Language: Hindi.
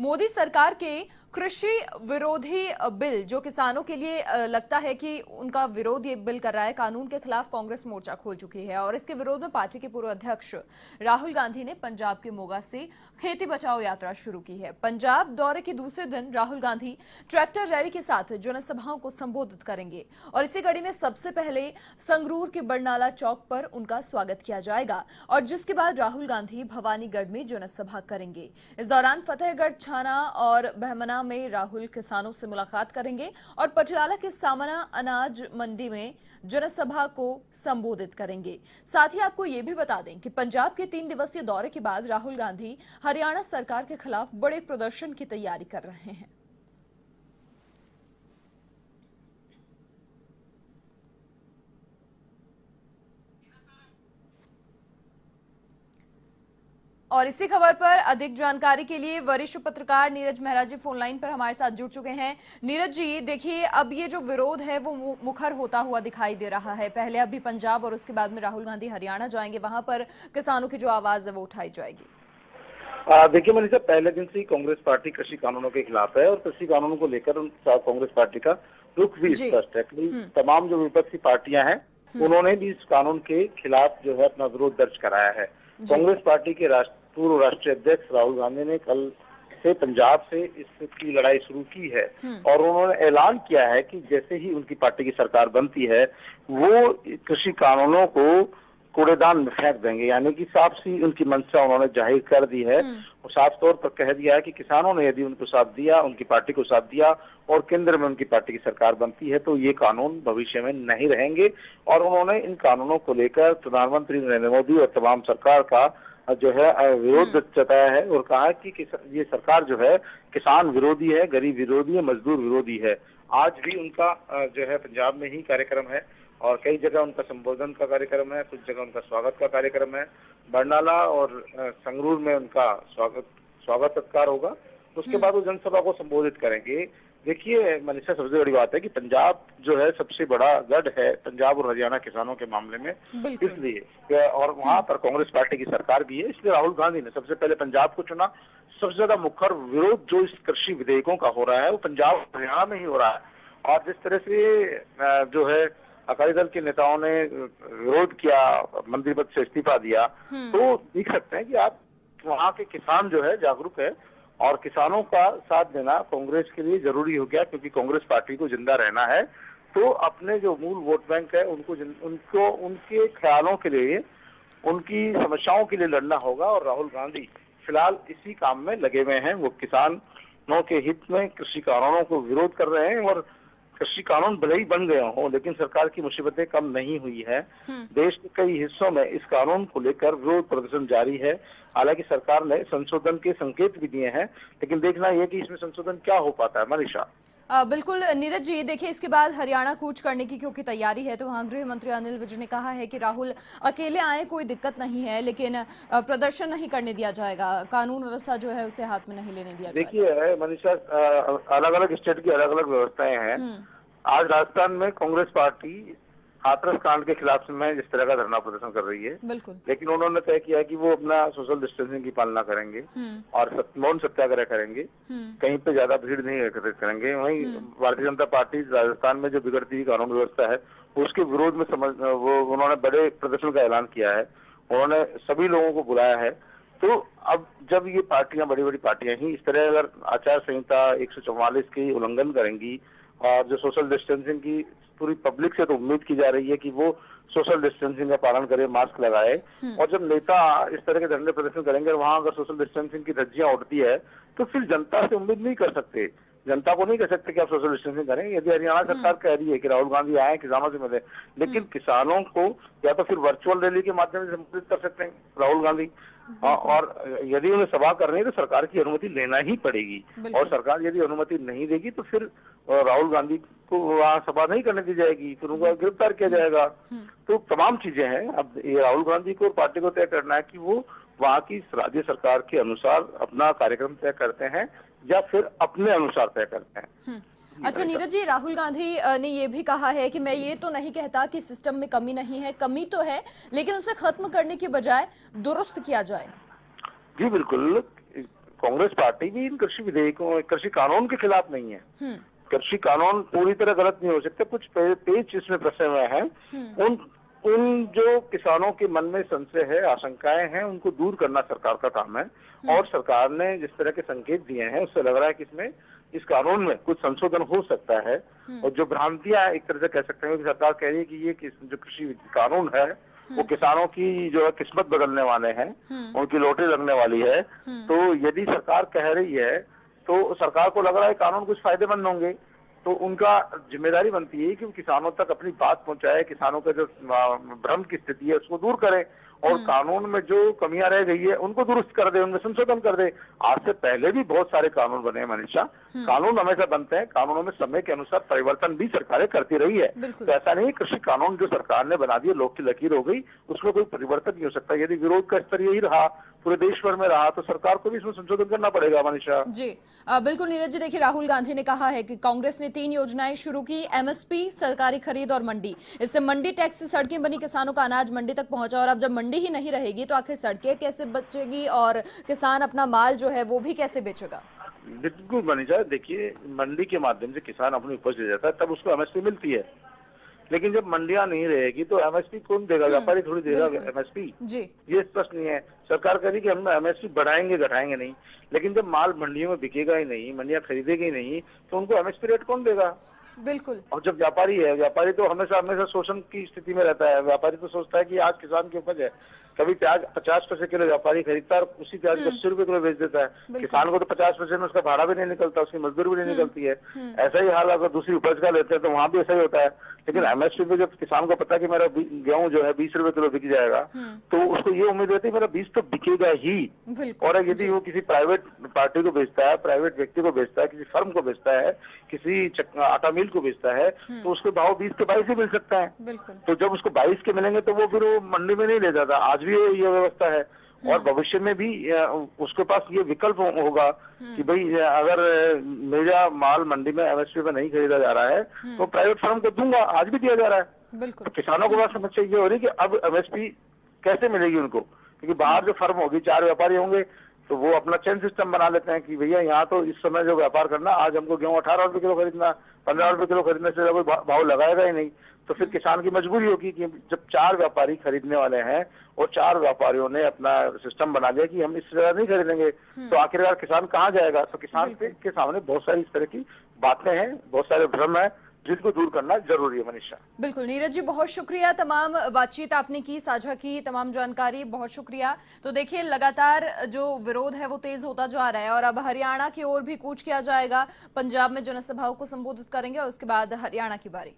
मोदी सरकार के कृषि विरोधी बिल जो किसानों के लिए लगता है कि उनका विरोध ये बिल कर रहा है, कानून के खिलाफ कांग्रेस मोर्चा खोल चुकी है और इसके विरोध में पार्टी के पूर्व अध्यक्ष राहुल गांधी ने पंजाब के मोगा से खेती बचाओ यात्रा शुरू की है। पंजाब दौरे के दूसरे दिन राहुल गांधी ट्रैक्टर रैली के साथ जनसभाओं को संबोधित करेंगे और इसी कड़ी में सबसे पहले संगरूर के बरनाला चौक पर उनका स्वागत किया जाएगा और जिसके बाद राहुल गांधी भवानीगढ़ में जनसभा करेंगे। इस दौरान फतेहगढ़ छाना और बहमना में राहुल किसानों से मुलाकात करेंगे और पटियाला के सामना अनाज मंडी में जनसभा को संबोधित करेंगे। साथ ही आपको ये भी बता दें कि पंजाब के 3 दिवसीय दौरे के बाद राहुल गांधी हरियाणा सरकार के खिलाफ बड़े प्रदर्शन की तैयारी कर रहे हैं। और इसी खबर पर अधिक जानकारी के लिए वरिष्ठ पत्रकार नीरज मेहरा जी फोन लाइन पर हमारे साथ जुड़ चुके हैं। नीरज जी, देखिए अब ये जो विरोध है वो मुखर होता हुआ दिखाई दे रहा है। पहले अभी पंजाब और उसके बाद में राहुल गांधी हरियाणा जाएंगे, वहां पर किसानों की जो आवाज है वो उठाई जाएगी। देखिए मनीषा, पहले दिन से ही कांग्रेस पार्टी कृषि कानूनों के खिलाफ है और कृषि कानूनों को लेकर कांग्रेस पार्टी का रुख भी स्पष्ट है कि तमाम जो विपक्षी पार्टियां हैं उन्होंने भी इस कानून के खिलाफ जो है अपना विरोध दर्ज कराया है। कांग्रेस पार्टी के पूर्व राष्ट्रीय अध्यक्ष राहुल गांधी ने कल से पंजाब से इसकी लड़ाई शुरू की है और उन्होंने ऐलान किया है कि जैसे ही उनकी पार्टी की सरकार बनती है वो कृषि कानूनों को कूड़ेदान में फेंक देंगे, यानी कि साफ सी उनकी मंशा उन्होंने जाहिर कर दी है और साफ तौर पर कह दिया है कि किसानों ने यदि उनको साथ दिया, उनकी पार्टी को साथ दिया और केंद्र में उनकी पार्टी की सरकार बनती है तो ये कानून भविष्य में नहीं रहेंगे। और उन्होंने इन कानूनों को लेकर प्रधानमंत्री नरेंद्र मोदी और तमाम सरकार का जो है विरोध जताया है और कहा कि ये सरकार जो है किसान विरोधी है, गरीब विरोधी है, मजदूर विरोधी है। आज भी उनका जो है पंजाब में ही कार्यक्रम है और कई जगह उनका संबोधन का कार्यक्रम है, कुछ जगह उनका स्वागत का कार्यक्रम है। बरनाला और संगरूर में उनका स्वागत सत्कार होगा, उसके बाद वो जनसभा को संबोधित करेंगे। देखिए मनीषा, सबसे बड़ी बात है कि पंजाब जो है सबसे बड़ा गढ़ है पंजाब और हरियाणा किसानों के मामले में, इसलिए और वहाँ पर कांग्रेस पार्टी की सरकार भी है, इसलिए राहुल गांधी ने सबसे पहले पंजाब को चुना। सबसे ज्यादा मुखर विरोध जो इस कृषि विधेयकों का हो रहा है वो पंजाब और हरियाणा में ही हो रहा है और जिस तरह से जो है अकाली दल के नेताओं ने विरोध किया, मंत्री पद से इस्तीफा दिया, तो देख सकते हैं कि आप वहाँ के किसान जो है जागरूक है और किसानों का साथ देना कांग्रेस के लिए जरूरी हो गया, क्योंकि कांग्रेस पार्टी को जिंदा रहना है तो अपने जो मूल वोट बैंक है उनको उनके ख्यालों के लिए, उनकी समस्याओं के लिए लड़ना होगा और राहुल गांधी फिलहाल इसी काम में लगे हुए हैं। वो किसानों के हित में कृषि कानूनों को विरोध कर रहे हैं और कृषि कानून भले ही बन गए हों लेकिन सरकार की मुसीबतें कम नहीं हुई है। देश के कई हिस्सों में इस कानून को लेकर विरोध प्रदर्शन जारी है। हालांकि सरकार ने संशोधन के संकेत भी दिए हैं, लेकिन देखना यह कि इसमें संशोधन क्या हो पाता है। मनीषा, बिल्कुल नीरज जी, देखिए इसके बाद हरियाणा कूच करने की क्योंकि तैयारी है तो वहाँ गृह मंत्री अनिल विज ने कहा है कि राहुल अकेले आए कोई दिक्कत नहीं है, लेकिन प्रदर्शन नहीं करने दिया जाएगा, कानून व्यवस्था जो है उसे हाथ में नहीं लेने दिया जाएगा। देखिए मनीषा, अलग अलग स्टेट की अलग अलग व्यवस्थाएं हैं। आज राजस्थान में कांग्रेस पार्टी हाथरस कांड के खिलाफ में जिस तरह का धरना प्रदर्शन कर रही है, लेकिन उन्होंने तय किया कि वो अपना सोशल डिस्टेंसिंग की पालना करेंगे और मौन सत्याग्रह करेंगे, कहीं पे ज्यादा भीड़ नहीं एकत्रित करेंगे। वहीं भारतीय जनता पार्टी राजस्थान में जो बिगड़ती हुई कानून व्यवस्था है उसके विरोध में वो उन्होंने बड़े प्रदर्शन का ऐलान किया है, उन्होंने सभी लोगों को बुलाया है। तो अब जब ये पार्टियां, बड़ी बड़ी पार्टियां ही इस तरह अगर आचार संहिता 144 की उल्लंघन करेंगी और जो सोशल डिस्टेंसिंग की पूरी पब्लिक से तो उम्मीद की जा रही है कि वो सोशल डिस्टेंसिंग का पालन करे, मास्क लगाए, और जब नेता इस तरह के धरने प्रदर्शन करेंगे वहां अगर सोशल डिस्टेंसिंग की धज्जियां उड़ती है तो फिर जनता से उम्मीद नहीं कर सकते, जनता को नहीं कह सकते कि आप सोशल डिस्टेंसिंग करें। यदि हरियाणा सरकार कह रही है कि राहुल गांधी आए किसानों से मिले, लेकिन किसानों को या तो फिर वर्चुअल रैली के माध्यम से संबोधित कर सकते हैं राहुल गांधी, और यदि उन्हें सभा करनी है तो सरकार की अनुमति लेना ही पड़ेगी, और सरकार यदि अनुमति नहीं देगी तो फिर राहुल गांधी को वहाँ सभा नहीं करने दी जाएगी, फिर उनको गिरफ्तार किया जाएगा। तो तमाम चीजें हैं। अब ये राहुल गांधी को और पार्टी को तय करना है कि वो वहाँ की राज्य सरकार के अनुसार अपना कार्यक्रम तय करते हैं या फिर अपने अनुसार तय करते हैं। अच्छा नीरज जी, राहुल गांधी ने ये भी कहा है कि मैं ये तो नहीं कहता कि सिस्टम में कमी नहीं है, कमी तो है, लेकिन उसे खत्म करने की बजाय दुरुस्त किया जाए। जी बिल्कुल, कांग्रेस पार्टी भी इन कृषि विधेयकों, कृषि कानून के खिलाफ नहीं है। कृषि कानून पूरी तरह गलत नहीं हो सकते, कुछ पेच इसमें फंसे हुए हैं। उन उन जो किसानों के मन में संशय है, आशंकाएं हैं, उनको दूर करना सरकार का काम है। और सरकार ने जिस तरह के संकेत दिए हैं उससे लग रहा है कि इसमें, इस कानून में कुछ संशोधन हो सकता है। और जो भ्रांतियां एक तरह से कह सकते हैं कि सरकार कह रही है कि ये जो कृषि कानून है वो किसानों की जो है किस्मत बदलने वाले हैं, उनकी लॉटरी लगने वाली है। तो यदि सरकार कह रही है तो सरकार को लग रहा है कानून कुछ फायदेमंद होंगे, तो उनका जिम्मेदारी बनती है कि वो किसानों तक अपनी बात पहुंचाए, किसानों का जो भ्रम की स्थिति है उसको दूर करें और कानून में जो कमियां रह गई है उनको दुरुस्त कर दे, उनमें संशोधन कर दे। आज से पहले भी बहुत सारे कानून बने हैं मनीषा, कानून हमेशा बनते हैं, कानूनों में समय के अनुसार परिवर्तन भी सरकारें करती रही है। तो ऐसा नहीं, कृषि कानून जो सरकार ने बना दिया लोक की लकीर हो गई, उसमें कोई परिवर्तन नहीं हो सकता। यदि विरोध का स्तर यही रहा, पूरे देश भर में रहा, तो सरकार को भी इसमें संशोधन करना पड़ेगा मनीषा। जी बिल्कुल नीरज जी, देखिए राहुल गांधी ने कहा है कि कांग्रेस ने 3 योजनाएं शुरू की, एमएसपी, सरकारी खरीद और मंडी। इससे मंडी टैक्स से सड़कें बनी, किसानों का अनाज मंडी तक पहुंचा। और अब जब मंडी ही नहीं रहेगी तो आखिर सड़कें कैसे बचेगी और किसान अपना माल जो है वो भी कैसे बेचेगा? बिल्कुल मनीषा, देखिए मंडी के माध्यम से किसान अपनी उपज ले जाता है, तब उसको एमएसपी मिलती है। लेकिन जब मंडियां नहीं रहेगी तो एमएसपी कौन देगा? व्यापारी थोड़ी देगा एमएसपी। जी, ये स्पष्ट नहीं है। सरकार कह रही कि हम एमएसपी बढ़ाएंगे, घटाएंगे नहीं, लेकिन जब माल मंडियों में बिकेगा ही नहीं, मंडियां खरीदेगी ही नहीं, तो उनको एमएसपी रेट कौन देगा? बिल्कुल। और जब व्यापारी है, व्यापारी तो हमेशा हमेशा शोषण की स्थिति में रहता है। व्यापारी तो सोचता है कि आज किसान की उपज है, कभी प्याज 50 पैसे किलो व्यापारी खरीदता है और उसी प्याज को 80 रुपए किलो बेच देता है। किसान को तो 50 पैसे में उसका भाड़ा भी नहीं निकलता, उसकी मजदूरी भी नहीं निकलती है। ऐसा ही हाल अगर दूसरी उपज का लेते हैं तो वहां भी ऐसा ही होता है। लेकिन एमएसपी पे जब किसान को पता है कि मेरा गेहूं जो है 20 रुपए किलो बिक जाएगा, तो उसको ये उम्मीद रहती है मेरा 20 तो बिकेगा ही। और यदि वो किसी प्राइवेट पार्टी को बेचता है, प्राइवेट व्यक्ति को बेचता है, किसी फर्म को बेचता है, किसी आटा मिल को बेचता है, तो उसके भाव 20 के 22 ही मिल सकता है। तो जब उसको 22 के मिलेंगे तो वो फिर वो मंडी में नहीं ले जाता। आज भी ये व्यवस्था है और भविष्य में भी उसके पास ये विकल्प होगा कि भाई अगर मेरा माल मंडी में एमएसपी पे नहीं खरीदा जा रहा है तो प्राइवेट फर्म को दूंगा। आज भी दिया जा रहा है। तो किसानों को बात समस्या ये हो रही है कि अब एमएसपी कैसे मिलेगी उनको, क्योंकि बाहर जो फर्म होगी, 4 व्यापारी होंगे, तो वो अपना चेन सिस्टम बना लेते हैं कि भैया यहाँ तो इस समय जो व्यापार करना, आज हमको गेहूं 18 रुपए किलो खरीदना, 15 रुपए किलो खरीदने से कोई भाव लगाएगा ही नहीं। तो फिर किसान की मजबूरी होगी कि जब 4 व्यापारी खरीदने वाले हैं और 4 व्यापारियों ने अपना सिस्टम बना लिया कि हम इससे ज्यादा नहीं खरीदेंगे, तो आखिरकार किसान कहाँ जाएगा? तो किसान के सामने बहुत सारी इस तरह की बातें हैं, बहुत सारे भ्रम है, जिनको दूर करना जरूरी है मनीषा। बिल्कुल नीरज जी, बहुत शुक्रिया, तमाम बातचीत आपने की, साझा की, तमाम जानकारी, बहुत शुक्रिया। तो देखिए लगातार जो विरोध है वो तेज होता जा रहा है और अब हरियाणा की ओर भी कूच किया जाएगा। पंजाब में जनसभाओं को संबोधित करेंगे और उसके बाद हरियाणा की बारी।